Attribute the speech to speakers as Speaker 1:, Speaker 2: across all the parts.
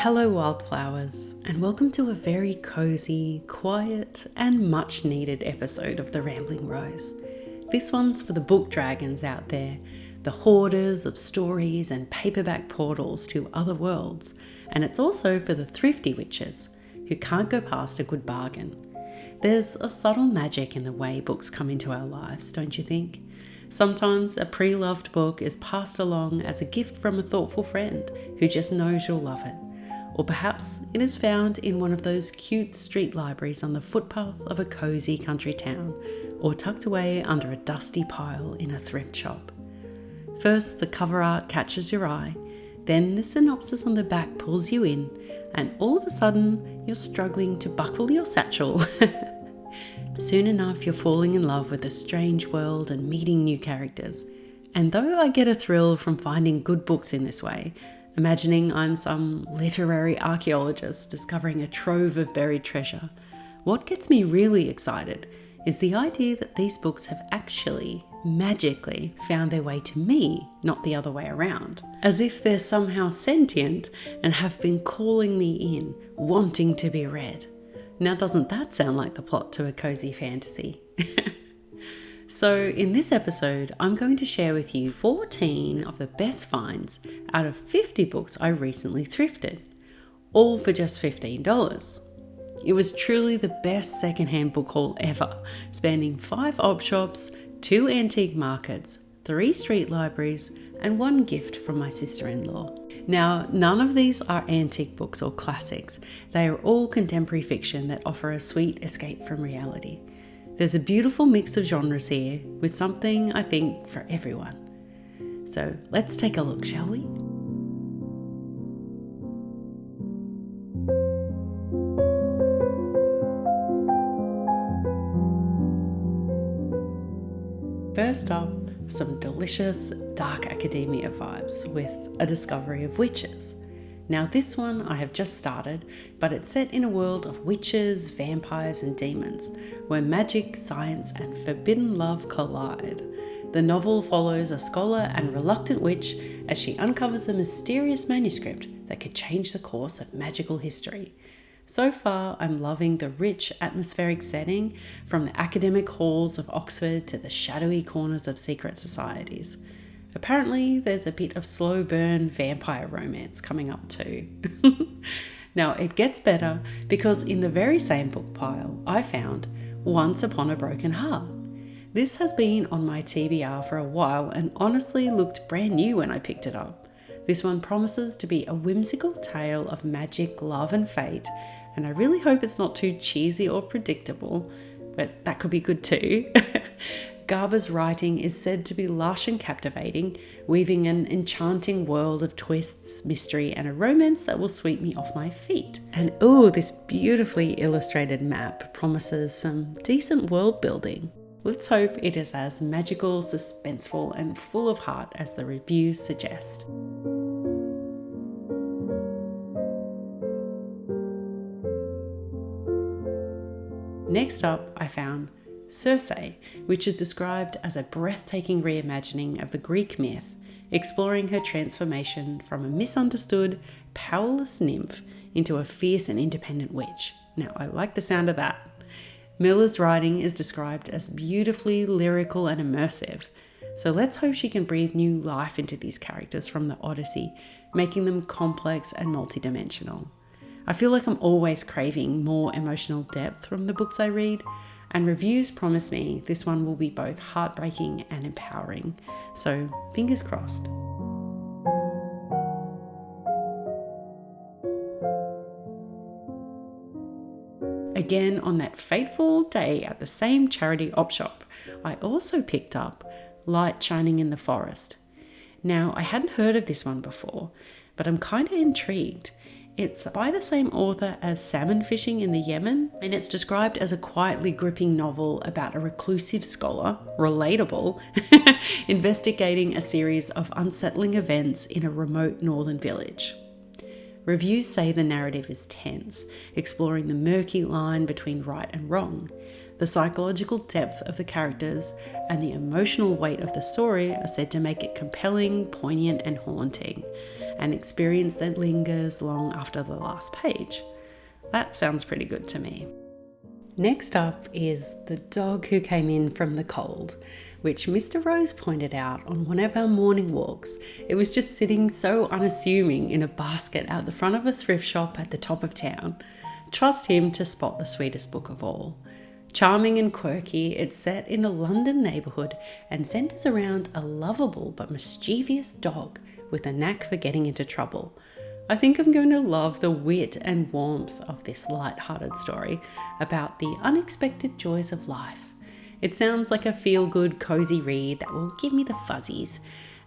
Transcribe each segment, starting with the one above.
Speaker 1: Hello Wildflowers, and welcome to a very cozy, quiet and much needed episode of The Rambling Rose. This one's for the book dragons out there, the hoarders of stories and paperback portals to other worlds, and it's also for the thrifty witches who can't go past a good bargain. There's a subtle magic in the way books come into our lives, don't you think? Sometimes a pre-loved book is passed along as a gift from a thoughtful friend who just knows you'll love it. Or perhaps it is found in one of those cute street libraries on the footpath of a cozy country town, or tucked away under a dusty pile in a thrift shop. First, the cover art catches your eye, then the synopsis on the back pulls you in, and all of a sudden you're struggling to buckle your satchel. Soon enough, you're falling in love with a strange world and meeting new characters. And though I get a thrill from finding good books in this way, imagining I'm some literary archaeologist discovering a trove of buried treasure, what gets me really excited is the idea that these books have actually, magically, found their way to me, not the other way around. As if they're somehow sentient and have been calling me in, wanting to be read. Now, doesn't that sound like the plot to a cozy fantasy? So in this episode, I'm going to share with you 14 of the best finds out of 50 books I recently thrifted, all for just $15. It was truly the best secondhand book haul ever, spanning 5 op shops, 2 antique markets, 3 street libraries, and 1 gift from my sister-in-law. Now, none of these are antique books or classics. They are all contemporary fiction that offer a sweet escape from reality. There's a beautiful mix of genres here, with something, I think, for everyone. So let's take a look, shall we? First up, some delicious dark academia vibes with a discovery of witches. Now this one I have just started, but it's set in a world of witches, vampires and demons, where magic, science and forbidden love collide. The novel follows a scholar and reluctant witch as she uncovers a mysterious manuscript that could change the course of magical history. So far, I'm loving the rich atmospheric setting, from the academic halls of Oxford to the shadowy corners of secret societies. Apparently, there's a bit of slow burn vampire romance coming up too. Now, it gets better because in the very same book pile, I found Once Upon a Broken Heart. This has been on my TBR for a while and honestly looked brand new when I picked it up. This one promises to be a whimsical tale of magic, love and fate, and I really hope it's not too cheesy or predictable, but that could be good too. Garber's writing is said to be lush and captivating, weaving an enchanting world of twists, mystery, and a romance that will sweep me off my feet. And ooh, this beautifully illustrated map promises some decent world building. Let's hope it is as magical, suspenseful, and full of heart as the reviews suggest. Next up, I found Circe, which is described as a breathtaking reimagining of the Greek myth, exploring her transformation from a misunderstood, powerless nymph into a fierce and independent witch. Now, I like the sound of that. Miller's writing is described as beautifully lyrical and immersive, so let's hope she can breathe new life into these characters from the Odyssey, making them complex and multidimensional. I feel like I'm always craving more emotional depth from the books I read, and reviews promise me this one will be both heartbreaking and empowering, so fingers crossed. Again, on that fateful day at the same charity op shop, I also picked up Light Shining in the Forest. Now, I hadn't heard of this one before, but I'm kind of intrigued. It's by the same author as Salmon Fishing in the Yemen, and it's described as a quietly gripping novel about a reclusive scholar, relatable, investigating a series of unsettling events in a remote northern village. Reviews say the narrative is tense, exploring the murky line between right and wrong. The psychological depth of the characters and the emotional weight of the story are said to make it compelling, poignant, and haunting. an experience that lingers long after the last page. That sounds pretty good to me. Next up is The Dog Who Came In From the Cold, which Mr. Rose pointed out on one of our morning walks. It was just sitting so unassuming in a basket out the front of a thrift shop at the top of town. Trust him to spot the sweetest book of all. Charming and quirky, it's set in a London neighbourhood and centres around a lovable but mischievous dog with a knack for getting into trouble. I think I'm going to love the wit and warmth of this light-hearted story about the unexpected joys of life. It sounds like a feel-good, cozy read that will give me the fuzzies.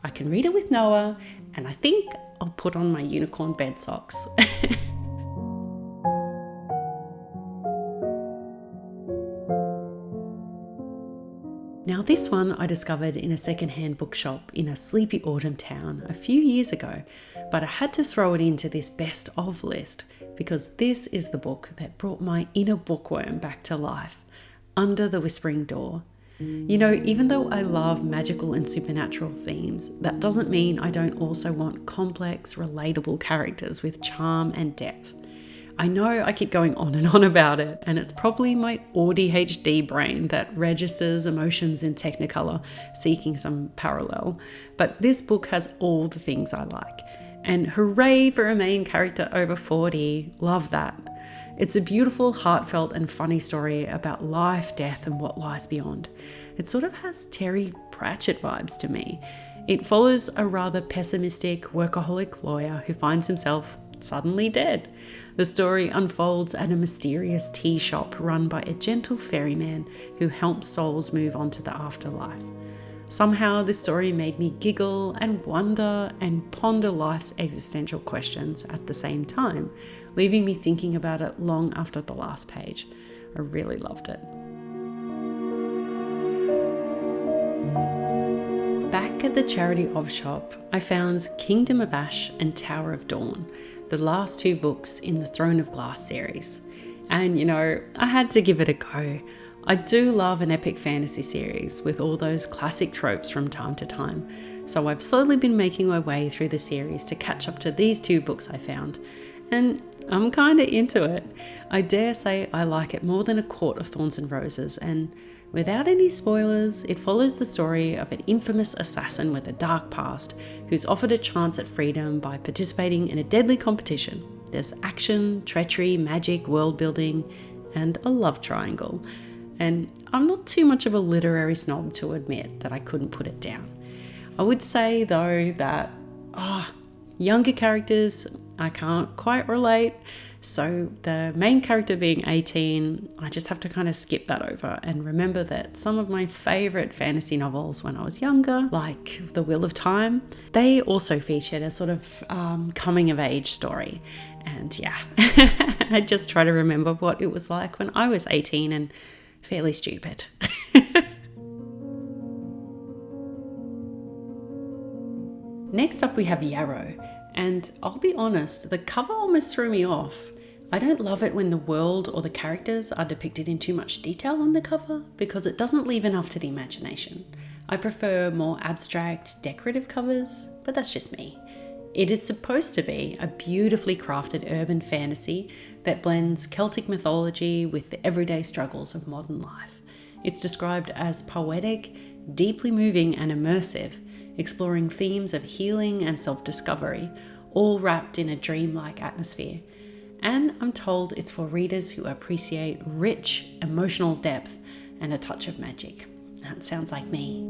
Speaker 1: I can read it with Noah, and I think I'll put on my unicorn bed socks. Now this one I discovered in a secondhand bookshop in a sleepy autumn town a few years ago, but I had to throw it into this best of list because this is the book that brought my inner bookworm back to life, Under the Whispering Door. You know, even though I love magical and supernatural themes, that doesn't mean I don't also want complex, relatable characters with charm and depth. I know I keep going on and on about it, and it's probably my ADHD brain that registers emotions in Technicolor, seeking some parallel. But this book has all the things I like. And hooray for a main character over 40, love that. It's a beautiful, heartfelt and funny story about life, death and what lies beyond. It sort of has Terry Pratchett vibes to me. It follows a rather pessimistic, workaholic lawyer who finds himself suddenly dead. The story unfolds at a mysterious tea shop run by a gentle ferryman who helps souls move on to the afterlife. Somehow this story made me giggle and wonder and ponder life's existential questions at the same time, leaving me thinking about it long after the last page. I really loved it. Back at the charity op shop, I found Kingdom of Ash and Tower of Dawn, the last two books in the Throne of Glass series. And you know, I had to give it a go. I do love an epic fantasy series with all those classic tropes from time to time, so I've slowly been making my way through the series to catch up to these two books I found, and I'm kinda into it. I dare say I like it more than A Court of Thorns and Roses, and without any spoilers, it follows the story of an infamous assassin with a dark past who's offered a chance at freedom by participating in a deadly competition. There's action, treachery, magic, world building, and a love triangle. And I'm not too much of a literary snob to admit that I couldn't put it down. I would say though that younger characters, I can't quite relate. So the main character being 18, I just have to kind of skip that over and remember that some of my favourite fantasy novels when I was younger, like The Wheel of Time, they also featured a sort of coming of age story. And yeah, I just try to remember what it was like when I was 18 and fairly stupid. Next up we have Yarrow, and I'll be honest, the cover almost threw me off. I don't love it when the world or the characters are depicted in too much detail on the cover because it doesn't leave enough to the imagination. I prefer more abstract, decorative covers, but that's just me. It is supposed to be a beautifully crafted urban fantasy that blends Celtic mythology with the everyday struggles of modern life. It's described as poetic, deeply moving and immersive, exploring themes of healing and self-discovery, all wrapped in a dreamlike atmosphere. And I'm told it's for readers who appreciate rich, emotional depth and a touch of magic. That sounds like me.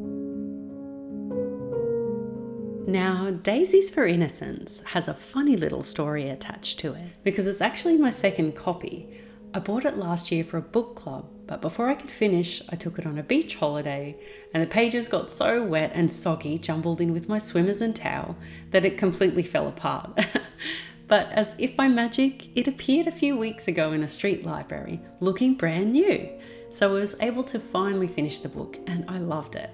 Speaker 1: Now, Daisies for Innocence has a funny little story attached to it because it's actually my second copy. I bought it last year for a book club, but before I could finish, I took it on a beach holiday and the pages got so wet and soggy, jumbled in with my swimmers and towel, that it completely fell apart. But as if by magic, it appeared a few weeks ago in a street library, looking brand new. So I was able to finally finish the book and I loved it.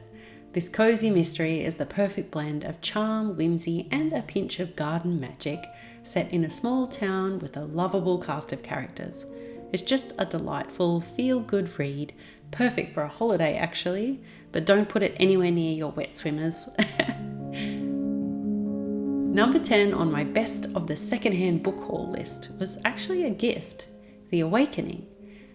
Speaker 1: This cozy mystery is the perfect blend of charm, whimsy, and a pinch of garden magic, set in a small town with a lovable cast of characters. It's just a delightful, feel-good read, perfect for a holiday actually, but don't put it anywhere near your wet swimmers. Number 10 on my best of the secondhand book haul list was actually a gift, The Awakening,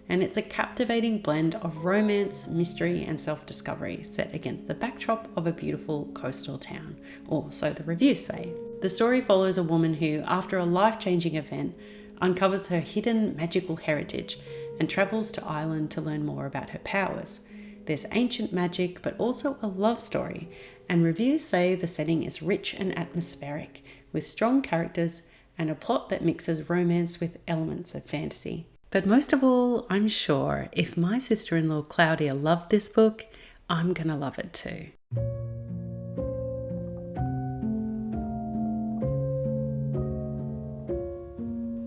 Speaker 1: and it's a captivating blend of romance, mystery and self-discovery set against the backdrop of a beautiful coastal town, or so the reviews say. The story follows a woman who, after a life-changing event, uncovers her hidden magical heritage and travels to Ireland to learn more about her powers. There's ancient magic, but also a love story, and reviews say the setting is rich and atmospheric, with strong characters and a plot that mixes romance with elements of fantasy. But most of all, I'm sure if my sister-in-law Claudia loved this book, I'm gonna love it too.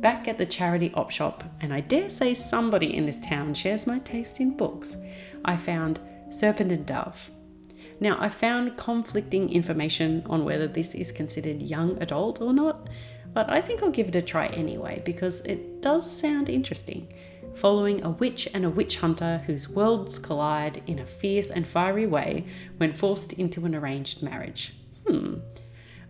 Speaker 1: Back at the charity op shop, and I dare say somebody in this town shares my taste in books, I found Serpent and Dove. Now, I found conflicting information on whether this is considered young adult or not, but I think I'll give it a try anyway because it does sound interesting, following a witch and a witch hunter whose worlds collide in a fierce and fiery way when forced into an arranged marriage.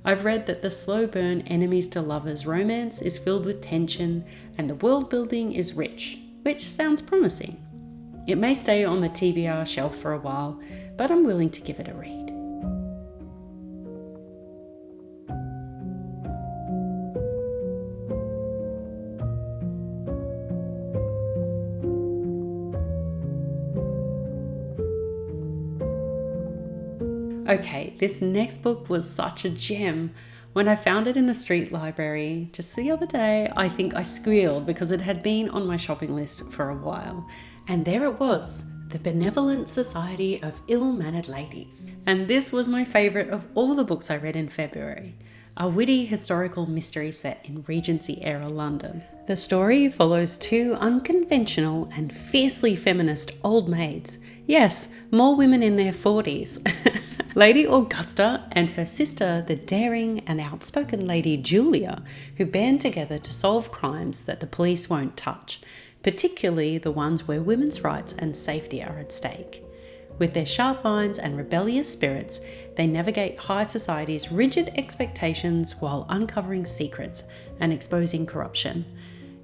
Speaker 1: I've read that the slow burn enemies to lovers romance is filled with tension and the world building is rich, which sounds promising. It may stay on the TBR shelf for a while, but I'm willing to give it a read. Okay, this next book was such a gem. When I found it in a street library just the other day, I think I squealed because it had been on my shopping list for a while. And there it was, The Benevolent Society of Ill-Mannered Ladies. And this was my favourite of all the books I read in February. A witty historical mystery set in Regency-era London. The story follows two unconventional and fiercely feminist old maids. Yes, more women in their 40s. Lady Augusta and her sister, the daring and outspoken Lady Julia, who band together to solve crimes that the police won't touch, particularly the ones where women's rights and safety are at stake. With their sharp minds and rebellious spirits, they navigate high society's rigid expectations while uncovering secrets and exposing corruption.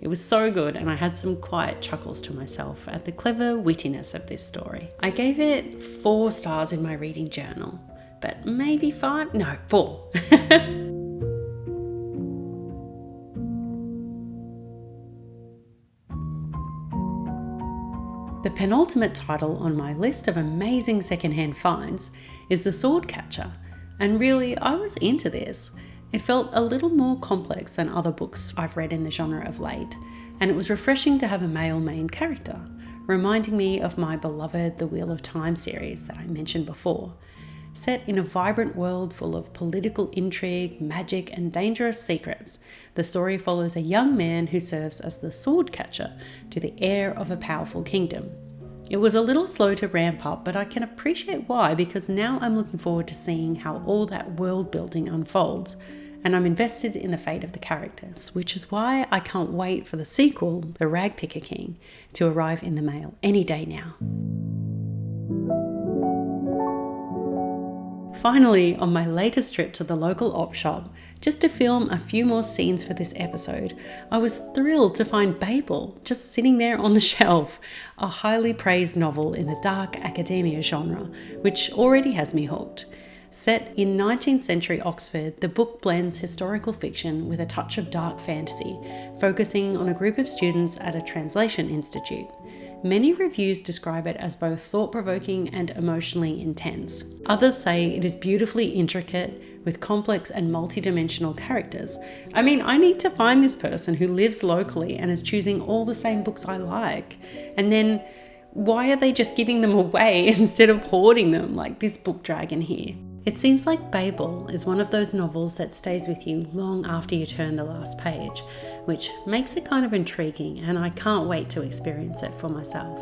Speaker 1: It was so good, and I had some quiet chuckles to myself at the clever wittiness of this story. I gave it 4 stars in my reading journal, but maybe 5? No, 4. The penultimate title on my list of amazing secondhand finds is The Sword Catcher, and really I was into this. It felt a little more complex than other books I've read in the genre of late, and it was refreshing to have a male main character, reminding me of my beloved The Wheel of Time series that I mentioned before. Set in a vibrant world full of political intrigue, magic, and dangerous secrets, the story follows a young man who serves as the sword catcher to the heir of a powerful kingdom. It was a little slow to ramp up, but I can appreciate why, because now I'm looking forward to seeing how all that world building unfolds, and I'm invested in the fate of the characters, which is why I can't wait for the sequel, The Ragpicker King, to arrive in the mail any day now. Finally, on my latest trip to the local op shop, just to film a few more scenes for this episode, I was thrilled to find Babel just sitting there on the shelf, a highly praised novel in the dark academia genre, which already has me hooked. Set in 19th century Oxford, the book blends historical fiction with a touch of dark fantasy, focusing on a group of students at a translation institute. Many reviews describe it as both thought-provoking and emotionally intense. Others say it is beautifully intricate, with complex and multi-dimensional characters. I mean, I need to find this person who lives locally and is choosing all the same books I like. And then, why are they just giving them away instead of hoarding them like this book dragon here? It seems like Babel is one of those novels that stays with you long after you turn the last page, which makes it kind of intriguing, and I can't wait to experience it for myself.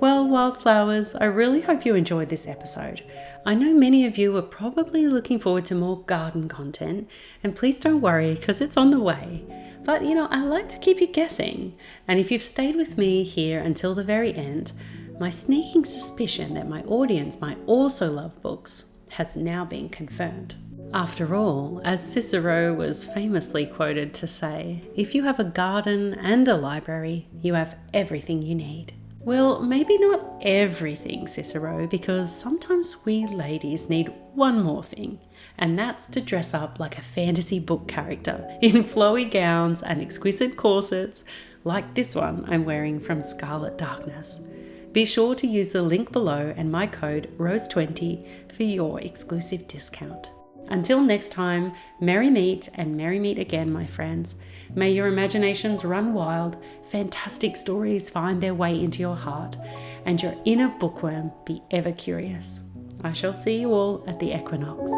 Speaker 1: Well, Wildflowers, I really hope you enjoyed this episode. I know many of you are probably looking forward to more garden content, and please don't worry because it's on the way. But I like to keep you guessing, and if you've stayed with me here until the very end, My sneaking suspicion that my audience might also love books has now been confirmed. After all, as Cicero was famously quoted to say, if you have a garden and a library, you have everything you need. Well, maybe not everything, Cicero, because sometimes we ladies need one more thing, and that's to dress up like a fantasy book character in flowy gowns and exquisite corsets, like this one I'm wearing from Scarlet Darkness. Be sure to use the link below and my code ROSE20 for your exclusive discount. Until next time, merry meet and merry meet again, my friends. May your imaginations run wild, fantastic stories find their way into your heart, and your inner bookworm be ever curious. I shall see you all at the equinox.